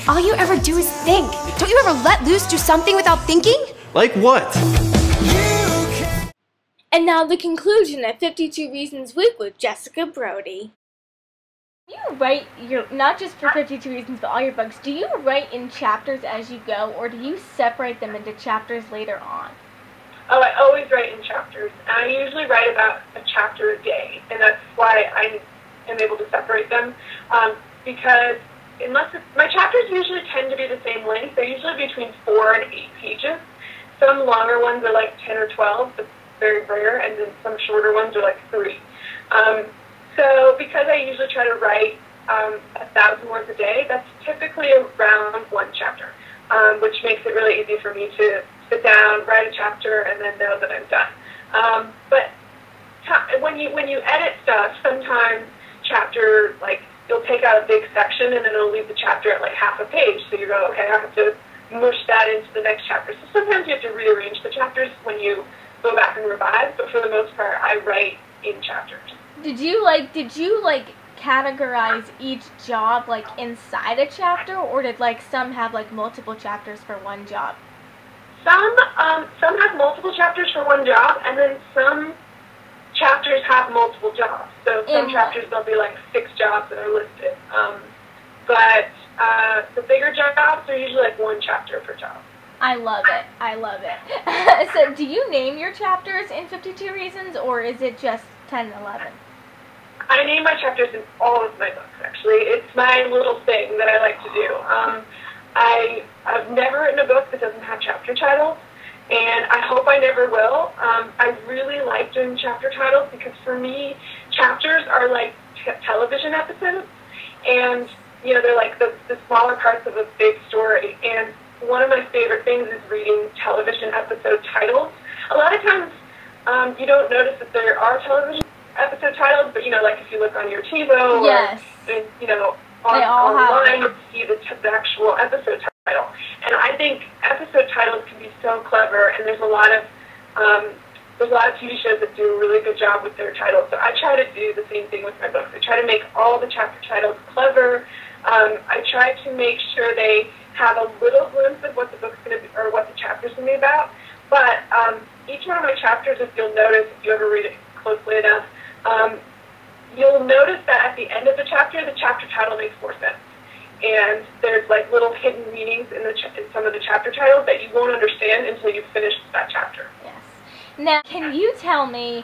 All you ever do is think. Don't you ever let loose, do something without thinking? Like what? And now the conclusion of 52 Reasons Week with Jessica Brody. Do you write not just for 52 Reasons, but all your books, do you write in chapters as you go, or do you separate them into chapters later on? Oh, I always write in chapters. And I usually write about a chapter a day, and that's why I am able to separate them. Because my chapters usually tend to be the same length. They're usually between 4 and 8 pages. Some longer ones are like 10 or 12, but very rare, and then some shorter ones are like 3. So because I usually try to write 1,000 words a day, that's typically around 1 chapter, which makes it really easy for me to sit down, write a chapter, and then know that I'm done. But when you edit stuff, sometimes chapter, like, you'll take out a big section and then it'll leave the chapter at like half a page. So you go, okay, I have to mush that into the next chapter. So sometimes you have to rearrange the chapters when you go back and revise, but for the most part, I write in chapters. Did you categorize each job like inside a chapter, or did like some have like multiple chapters for one job? Some have multiple chapters for one job, and then some chapters have multiple jobs. So some chapters there'll be like 6 jobs that are listed. But the bigger jobs are usually like 1 chapter per job. I love it. I love it. So do you name your chapters in 52 Reasons, or is it just 10 and 11? I name my chapters in all of my books, actually. It's my little thing that I like to do. I've never written a book that doesn't have chapter titles, and I hope I never will. I really like doing chapter titles because for me, chapters are like television episodes, and you know, they're like the smaller parts of a big story. And one of my favorite things is reading television episode titles. A lot of times, you don't notice that there are television episode titles, but you know, like if you look on your TiVo or you know, online, you see the actual episode title. And I think episode titles can be so clever, and there's a lot of TV shows that do a really good job with their titles. So I try to do the same thing with my books. I try to make all the chapter titles clever. I try to make sure they have a little glimpse of what the book's going to be, or what the chapter's going to be about. But each one of my chapters, if you'll notice, if you ever read it closely enough, you'll notice that at the end of the chapter title makes more sense. And there's like little hidden meanings in some of the chapter titles that you won't understand until you've finished that chapter. Yes. Now, can you tell me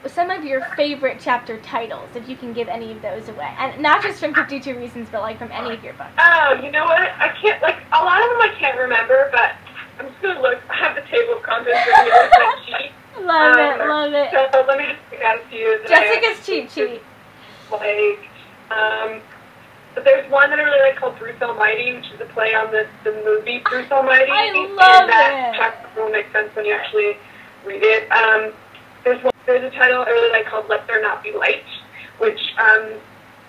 some of your favorite chapter titles, if you can give any of those away? And not just from 52 Reasons, but like from any of your books. Oh, you know what? I can't, like, a lot of them I can't remember, but I'm just going to look. I have the table of contents right here with my sheet. Love it, love it. So let me just pick out a few. Jessica's cheat sheet. Like, but there's one that I really like called Bruce Almighty, which is a play on the movie Bruce Almighty. I love and that chapter will make sense when you actually read it. There's a title I really like called Let There Not Be Light, which,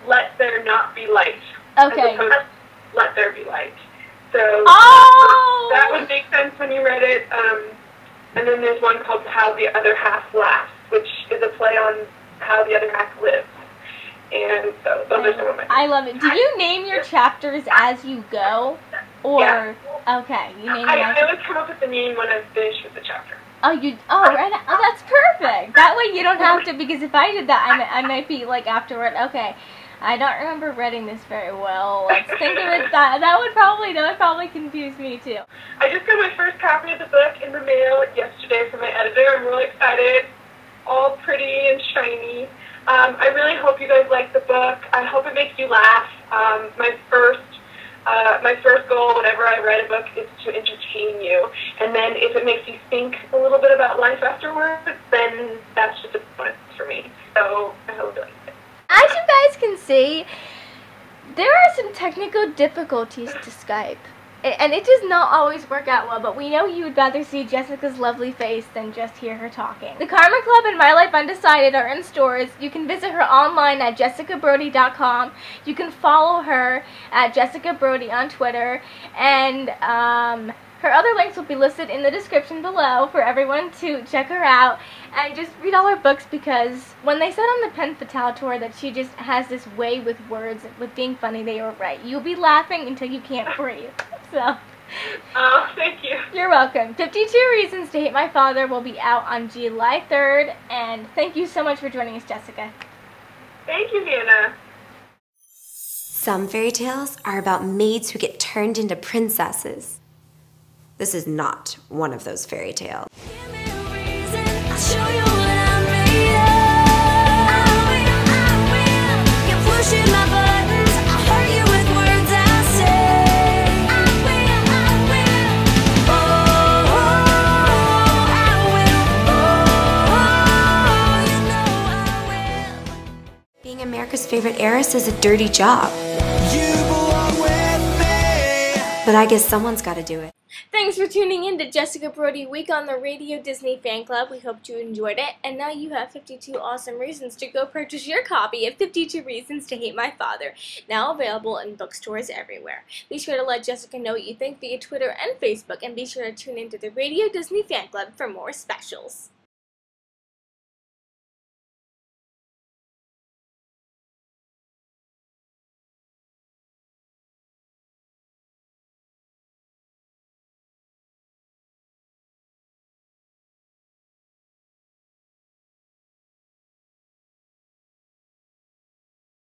let there not be light. Okay. As opposed to let there be light. So that would make sense when you read it. And then there's one called How the Other Half Laughs, which is a play on how the other half lives. And so those are some of my favorites. I love it. Do you name your chapters as you go? Or, yeah. Okay, you name I always come up with the name when I'm finished with the chapter. Right. Oh, that's perfect. That way you don't have to, because if I did that, I might be like afterward, okay, I don't remember reading this very well. Let's think of it. That would probably confuse me too. I just got my first copy of the book in the mail yesterday from my editor. I'm really excited. All pretty and shiny. I really hope you guys like the book. I hope it makes you laugh. My first goal whenever I write a book is to entertain you. And then if it makes you think a little bit about life afterwards, then that's just a bonus for me. So I hope you like it. As you guys can see, there are some technical difficulties to Skype. And it does not always work out well, but we know you would rather see Jessica's lovely face than just hear her talking. The Karma Club and My Life Undecided are in stores. You can visit her online at jessicabrody.com. You can follow her at Jessica Brody on Twitter. And Her other links will be listed in the description below for everyone to check her out and just read all her books, because when they said on the Pen Fatale tour that she just has this way with words, with being funny, they were right. You'll be laughing until you can't breathe. So. Oh, thank you. You're welcome. 52 Reasons to Hate My Father will be out on July 3rd, and thank you so much for joining us, Jessica. Thank you, Vienna. Some fairy tales are about maids who get turned into princesses. This is not one of those fairy tales. Give me a reason, I'll show you what I'm made of. I will. You're pushing my buttons, I'll hurt you with words I say. I will. Oh, I will. Oh, you know I will. Being America's favorite heiress is a dirty job. You belong with me. But I guess someone's got to do it. Thanks for tuning in to Jessica Brody Week on the Radio Disney Fan Club. We hope you enjoyed it. And now you have 52 awesome reasons to go purchase your copy of 52 Reasons to Hate My Father, now available in bookstores everywhere. Be sure to let Jessica know what you think via Twitter and Facebook, and be sure to tune into the Radio Disney Fan Club for more specials.